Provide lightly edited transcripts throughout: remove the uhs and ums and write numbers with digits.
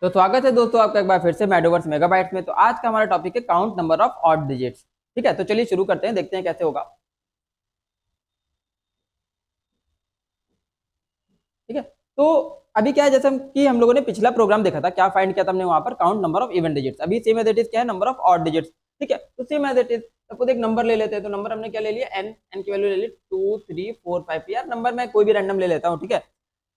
तो स्वागत है दोस्तों आपका एक बार फिर से मैडोवर्स मेगाबाइट्स में। तो आज का हमारा टॉपिक है count number of odd digits. ठीक है, तो चलिए शुरू करते हैं, देखते हैं कैसे होगा। ठीक है, तो अभी क्या है, जैसे हम लोगों ने पिछला प्रोग्राम देखा था, क्या फाइंड किया था हमने वहां पर, count number of even digits. अभी सेम एज इट इज क्या है, नंबर ऑफ ऑड डिजिट्स। ठीक है, तो same as it is suppose एक नंबर ले लेते हैं। तो नंबर हमने क्या ले लिया, एन। एन की वैल्यू ले ली 2 3 4 5। यार नंबर मैं कोई भी रैंडम ले लेता हूँ। ठीक है,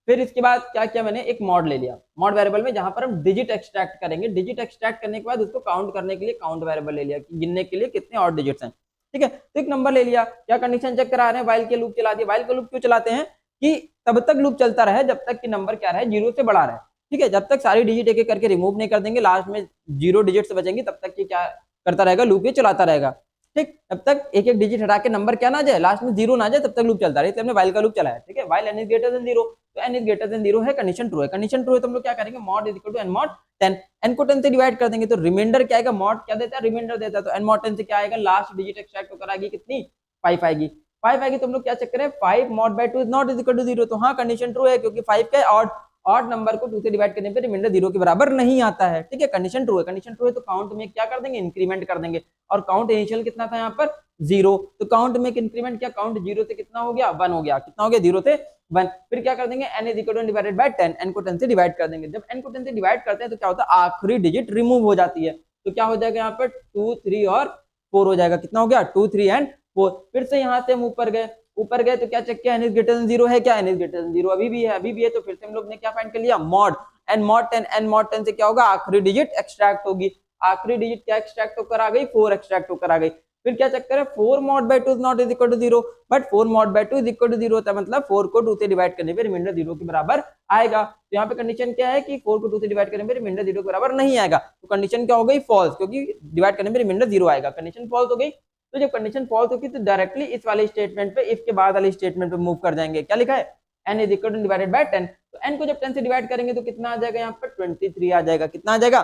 फिर इसके बाद क्या किया मैंने, एक मॉड ले लिया। मॉड वेरिएबल में जहां पर हम डिजिट एक्सट्रैक्ट करेंगे, डिजिट एक्सट्रैक्ट करने के बाद उसको काउंट करने के लिए काउंट वेरिएबल ले लिया कि गिनने के लिए कितने और डिजिट्स हैं। ठीक है, तो एक नंबर ले लिया। क्या कंडीशन चेक करा रहे हैं, वाइल के लूप चला दिया। वाइल का लूप क्यों चलाते हैं कि तब तक लूप चलता रहे जब तक कि नंबर क्या रहे, जीरो से बड़ा रहे। ठीक है, जब तक सारी डिजिट एक एक करके रिमूव नहीं कर देंगे, लास्ट में जीरो डिजिट से बचेंगे, तब तक ये क्या करता रहेगा, लूप ये चलाता रहेगा। ठीक, तब तक एक एक डिजिट हटा के नंबर क्या ना जाए, लास्ट में जीरो ना जाए, तब तक लूप चलता रहे। इसलिए हमने वाइल का लूप चलाया। ठीक है, while n is greater than zero. तो n is greater than zero है, कंडीशन ट्रू है। कंडीशन ट्रू है तो हम लोग क्या करेंगे, mod is equal to n mod 10। N को 10 से डिवाइड कर देंगे तो रिमाइंडर क्या आएगा, मॉड क्या देता है, रिमाइंडर देता है। तो एन मॉड 10 से क्या आएगा, लास्ट डिजिट एक्सट्रैक्ट होकर आएगी कितनी, 5 आएगी। 5 आएगी तो हम लोग क्या चेक करें, 5 mod by 2 is not is equal to 0। तो हाँ, कंडीशन ट्रू है, क्योंकि 5 का ऑड ऑड नंबर को 2 से डिवाइड करने पे रिमाइंडर 0 के बराबर नहीं आता है। ठीक है, कंडीशन ट्रू है। कंडीशन ट्रू है तो काउंट में क्या कर देंगे, इंक्रीमेंट कर देंगे। और काउंट इनिशियल कितना था यहाँ पर, 0। तो काउंट में इंक्रीमेंट किया, काउंट 0 से कितना हो गया, 1 हो गया। कितना हो गया, 0 से 1। फिर क्या कर देंगे, n is equal two divided by 10। n को 10 से डिवाइड कर देंगे। जब n को 10 से डिवाइड करते हैं तो क्या होता है, आखिरी डिजिट रिमूव हो जाती है। तो क्या हो जाएगा यहाँ पर 2 3 और 4 हो जाएगा। कितना हो गया, 2 3 एंड 4। फिर से यहाँ से हम ऊपर गए, ऊपर गए तो क्या चेक किया, n इज ग्रेटर देन 0 है क्या, n इज ग्रेटर देन 0 अभी भी है, अभी भी है। तो फिर से हम लोग ने क्या फाइंड कर लिया, mod n mod 10। n mod 10 से क्या होगा, आखिरी डिजिट एक्सट्रैक्ट होगी। आखिरी डिजिट क्या एक्सट्रैक्ट होकर आ गई, 4 एक्सट्रैक्ट होकर आ गई। फिर क्या चेक करें, 4 mod by 2 is not is equal to 0, but 4 mod by 2 is equal to 0 होता है, मतलब 4 को 2 से डिवाइड करने पे रिमाइंडर 0 के बराबर आएगा। तो यहाँ पे कंडीशन क्या है कि 4 को 2 से डिवाइड करने पे रिमाइंडर 0 के बराबर नहीं आएगा। तो कंडीशन क्या हो गई, फॉल्स, क्योंकि डिवाइड करने पे रिमाइंडर 0 आएगा। कंडीशन फॉल्स हो गई। तो जब कंडीशन फॉल्स होगी तो डायरेक्टली इस वाले स्टेटमेंट पे, इफ के बाद वाले स्टेटमेंट पे मूव कर जाएंगे। क्या लिखा है, n is equal two divided by 10। तो n को जब 10 से डिवाइड करेंगे तो कितना आ जाएगा, यहाँ पर 23 आ जाएगा। कितना आ जाएगा,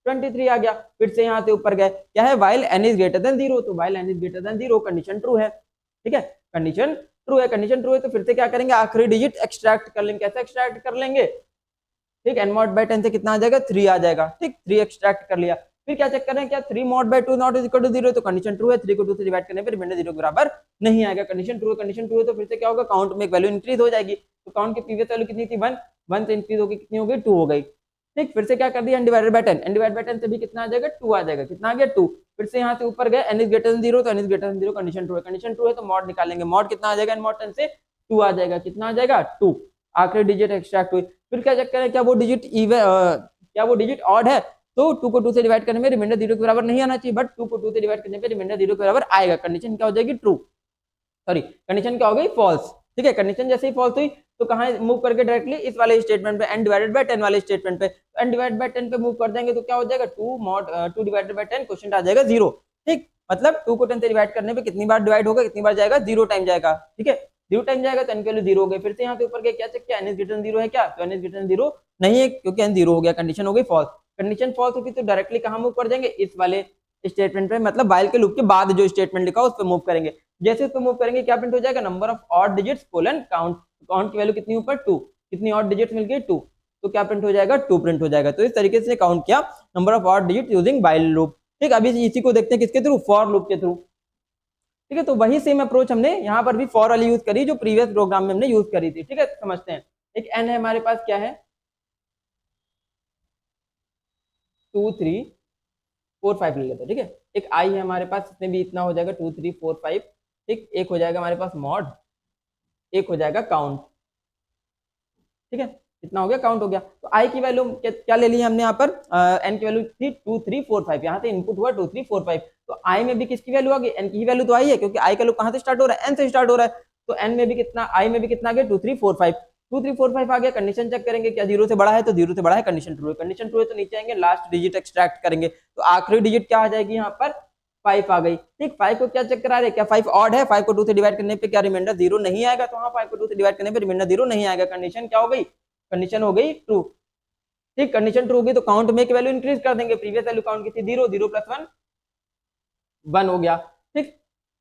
23 आ गया। फिर से यहाँ से ऊपर गए, क्या है, while n is greater than 0। तो while n is greater than 0, condition true है। ठीक है, कंडीशन ट्रू है। कंडीशन ट्रू है तो फिर से क्या करेंगे, आखिरी डिजिट एक्सट्रैक्ट कर लेंगे। कैसे एक्सट्रैक्ट कर लेंगे, ठीक, n मॉड बाय 10 से कितना आ जाएगा, 3 आ जाएगा। ठीक, 3 एक्सट्रैक्ट कर लिया। फिर क्या चेक करें, क्या 3 mod by 2 not is equal to 0। तो कंडीशन ट्रू है, 3 को 2 से डिवाइड करने पे रिमाइंडर 0 के बराबर नहीं आएगा। कंडीशन ट्रू है। कंडीशन ट्रू है तो फिर से क्या होगा, काउंट में एक वैल्यू इंक्रीज हो जाएगी। तो काउंट की प्रीवियस वैल्यू कितनी थी, 1। 1 से इंक्रीज होगी, कितनी हो गई, 2 हो गई। ठीक, फिर से क्या कर दिया, n divided by 10। n divided by 10 से भी कितना आ जाएगा, 2 आ जाएगा। कितना आ गया, 2। फिर से यहाँ से ऊपर गए, n इज ग्रेटर देन 0। तो n is greater than 0, condition true है। कंडीशन ट्रू है तो मॉड निकालेंगे। मॉड कितना आ जाएगा, n मॉड 10 से 2 आ जाएगा। कितना आ जाएगा, 2। आखिरी डिजिट एक्सट्रैक्ट हुई। फिर क्या चेक करें, क्या वो डिजिट क्या वो डिजिट ऑड है। तो 2 को 2 से डिवाइड करने में रिमाइंडर 0 के बराबर नहीं आना चाहिए, बट 2 को 2 से डिवाइड करने पे रिमाइंडर 0 के बराबर आएगा। कंडीशन क्या हो जाएगी, ट्रू, सॉरी कंडीशन क्या हो गई, फॉल्स। ठीक है, कंडीशन जैसे ही फॉल्स हुई तो कहां मूव करके डायरेक्टली इस वाले स्टेटमेंट पे, n डिवाइडेड बाय 10 वाले स्टेटमेंट पे। तो n डिवाइडेड बाय 10 पे मूव कर देंगे तो क्या हो जाएगा, 2 मॉड 2 डिवाइडेड बाय 10, क्वोशिएंट आ जाएगा 0। ठीक, मतलब 2 को 10 से डिवाइड करने पे कितनी बार डिवाइड होगा, कितनी बार जाएगा, 0 टाइम जाएगा। ठीक है, 0 टाइम जाएगा तो n की वैल्यू 0 हो गई। फिर से यहाँ से ऊपर गए, क्या चेक किया, n इज ग्रेटर देन 0 है क्या, तो n इज ग्रेटर देन 0 नहीं है, क्योंकि n 0 हो गया। कंडीशन हो गई फॉल्स। कंडीशन फॉल्स होगी तो डायरेक्टली कहां मूव कर जाएंगे, इस वाले स्टेटमेंट पे, मतलब वाइल के लूप के बाद जो स्टेटमेंट लिखा उस पर मूव करेंगे। जैसे उस पर मूव करेंगे क्या प्रिंट हो जाएगा, number of odd digits colon count. Count की वैल्यू कितनी ऊपर, 2। कितनी ऑड डिजिट्स मिल गई, 2। तो क्या प्रिंट हो जाएगा, 2 प्रिंट हो जाएगा। तो इस तरीके से काउंट किया number of odd digit using while loop. ठीक, अभी इसी को देखते हैं किसके थ्रू, फॉर लूप के थ्रू। ठीक है, तो वही सेम अप्रोच हमने यहाँ पर भी फॉर वाली यूज करी जो प्रीवियस प्रोग्राम में हमने यूज करी थी। ठीक है, समझते हैं। एक n है हमारे पास, क्या है, 2 3 4 5 ले लेते हैं। ठीक है, एक i है हमारे पास, इसमें भी इतना हो जाएगा 2 3 4 5। ठीक, एक हो जाएगा हमारे पास मॉड, एक हो जाएगा काउंट। ठीक है, इतना हो गया, काउंट हो गया। तो i की वैल्यू क्या ले ली हमने यहाँ पर, n की वैल्यू थी 2 3 4 5। यहाँ से इनपुट हुआ 2 3 4 5। तो i में भी किसकी वैल्यू आ गई, n की ही वैल्यू तो आई है, क्योंकि i का लूप कहाँ से स्टार्ट हो रहा है, n से स्टार्ट हो रहा है। तो n में भी कितना, i में भी कितना आ गया, 2 3 4 5। 2 3 4 5 आ गया। कंडीशन चेक करेंगे, क्या 0 से बड़ा है, तो 0 से बड़ा है, कंडीशन ट्रू है। कंडीशन ट्रू है तो नीचे आएंगे, लास्ट डिजिट एक्सट्रैक्ट करेंगे। तो आखिरी डिजिट क्या आ जाएगी, यहाँ पर 5 आ गई। ठीक, 5 को क्या चेक करा रहे, क्या 5 ऑड है, 5 को 2 से डिवाइड करने पे क्या रिमाइंडर 0 नहीं आएगा, तो हाँ 5 को 2 से डिवाइड करने पे रिमाइंडर 0 नहीं आएगा। कंडीशन क्या हो गई, कंडीशन हो गई ट्रू। ठीक, कंडीशन ट्रू होगी तो काउंट में एक वैल्यू इंक्रीज कर देंगे। प्रीवियस वैल्यू काउंट की थी 0, 0 प्लस 1 1 हो गया। ठीक,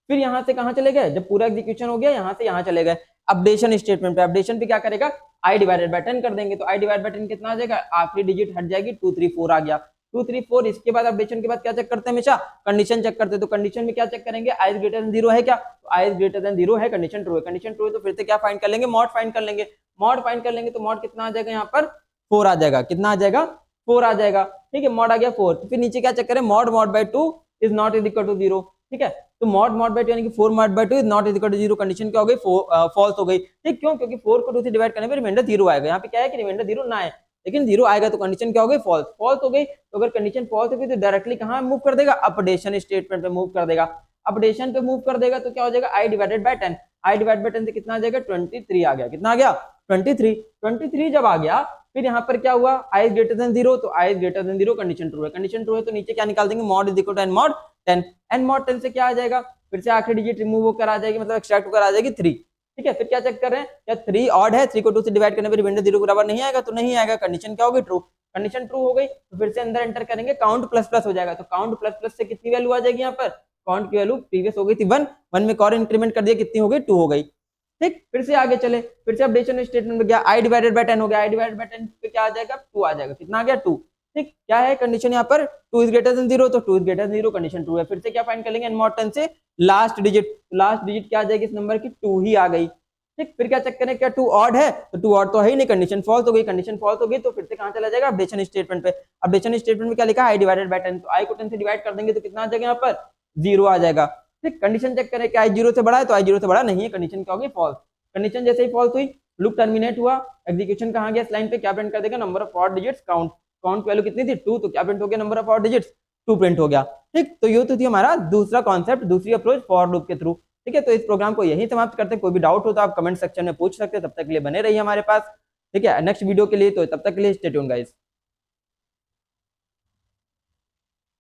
फिर यहां से कहां चले गए, जब पूरा एग्जीक्यूशन हो गया यहां से यहां चले गए अपडेशन स्टेटमेंट पे। अपडेशन पे क्या करेगा, i डिवाइडेड बाय 10 कर देंगे, तो i डिवाइड बाय 10 कितना आ जाएगा, आखिरी डिजिट हट जाएगी 2 3 4 आ गया 2 3 4। इसके बाद अपडेशन के बाद क्या चेक करते हैं, हमेशा कंडीशन चेक करते हैं। तो कंडीशन में क्या चेक करेंगे, i इज ग्रेटर देन 0 है क्या, तो i इज ग्रेटर देन 0 है, कंडीशन ट्रू है। कंडीशन ट्रू है तो फिर से क्या फाइंड कर लेंगे, मॉड फाइंड कर लेंगे। मॉड फाइंड कर लेंगे तो मॉड कितना आ जाएगा, यहाँ पर 4 आ जाएगा, कितना आ जाएगा 4 आ जाएगा, ठीक है, मॉड आ गया 4। तो फिर नीचे क्या चेक करें, mod mod by 2 is not is equal to 0, ठीक है, तो मॉड मॉड बाय 2 यानी कि 4 mod by 2 is not is equal to 0, condition क्या हो गई, फॉल्स हो गई, ठीक, क्यों, क्योंकि 4 को 2 से डिवाइड करने पे रिमाइंडर 0 आएगा। यहाँ पे क्या है कि रिमाइंडर 0 ना है, लेकिन 0 आएगा तो कंडीशन क्या हो गई, फॉल्स, फॉल्स हो गई। तो अगर कंडीशन फॉल्स हो गई तो डायरेक्टली कहाँ मूव कर देगा, अपडेशन स्टेटमेंट पे मूव कर देगा। अपडेशन पे मूव कर देगा तो क्या हो जाएगा, i divided by 10, i divide by 10 से कितना आ जाएगा, 23 आ गया, कितना आ गया 23 जब आ गया, फिर यहाँ पर क्या हुआ, i इज ग्रेटर देन 0, तो i is greater than 0, condition true है। कंडीशन ट्रू है तो नीचे क्या निकाल देंगे, mod is equal to n mod 10, n mod 10 से क्या आ जाएगा, फिर से आखिरी डिजिट रिमूव होकर आ जाएगी, मतलब एक्सट्रैक्ट होकर आ जाएगी 3, ठीक है। फिर क्या चेक कर रहे हैं, क्या 3 ऑड है, 3 को 2 से डिवाइड करने पर रिमाइंडर 0 के बराबर नहीं आएगा, तो नहीं आएगा, कंडीशन क्या होगी, ट्रू, कंडीशन ट्रू हो गई। तो फिर से अंदर एंटर करेंगे, काउंट प्लस प्लस हो जाएगा, तो काउंट प्लस प्लस से कितनी वैल्यू आ जाएगी, यहाँ पर काउंट की वैल्यू प्रीवियस हो गई थी 1, 1 में और इंक्रीमेंट कर दिया, कितनी हो गई 2 हो गई, ठीक। फिर से आगे चले, फिर से अपडेशन स्टेटमेंट में गया, i डिवाइडेड बाय 10 हो गया, i डिवाइडेड बाय 10 पे क्या आ जाएगा, 2 आ जाएगा, कितना आ गया 2, ठीक, क्या है कंडीशन यहाँ पर 2 इज ग्रेटर देन 0, तो 2 is greater than 0, condition true है। फिर से क्या फाइंड कर लेंगे, n mod 10 से लास्ट डिजिट क्या आ जाएगी इस नंबर की, 2 ही आ गई, ठीक। फिर क्या चेक करें, क्या 2 ऑड है, तो 2 ऑड तो है ही नहीं, कंडीशन फॉल्स हो गई, कंडीशन फॉल्स हो गई तो फिर से कहां चला जाएगा, अपडेशन स्टेटमेंट पे। अपडेशन स्टेटमेंट में क्या लिखा है, i डिवाइडेड बाय 10, तो i को 10 से डिवाइड कर देंगे तो कितना आ जाएगा, यहाँ पर 0 आ जाएगा, ठीक। कंडीशन चेक करें कि i 0 से बड़ा है, तो i 0 से बड़ा नहीं है, कंडीशन क्या होगी, फॉल्स। कंडीशन जैसे ही फॉल्स हुई, लूप टर्मिनेट हुआ, एग्जीक्यूशन कहां गया, इस लाइन पे क्या प्रिंट कर देगा, number of odd digits count, count की वैल्यू कितनी थी 2, तो क्या प्रिंट हो गया, number of odd digits 2 print हो गया, ठीक। तो ये तो थी हमारा दूसरा कॉन्सेप्ट, दूसरी अप्रोच फॉर लूप के थ्रू, ठीक है। तो इस प्रोग्राम को यही समाप्त करते हैं, कोई भी डाउट हो तो आप कमेंट सेक्शन में पूछ सकते हैं, तब तक के लिए बने रहिए हमारे पास, ठीक है, नेक्स्ट वीडियो के लिए, तो तब तक के लिए स्टे ट्यून्ड गाइस।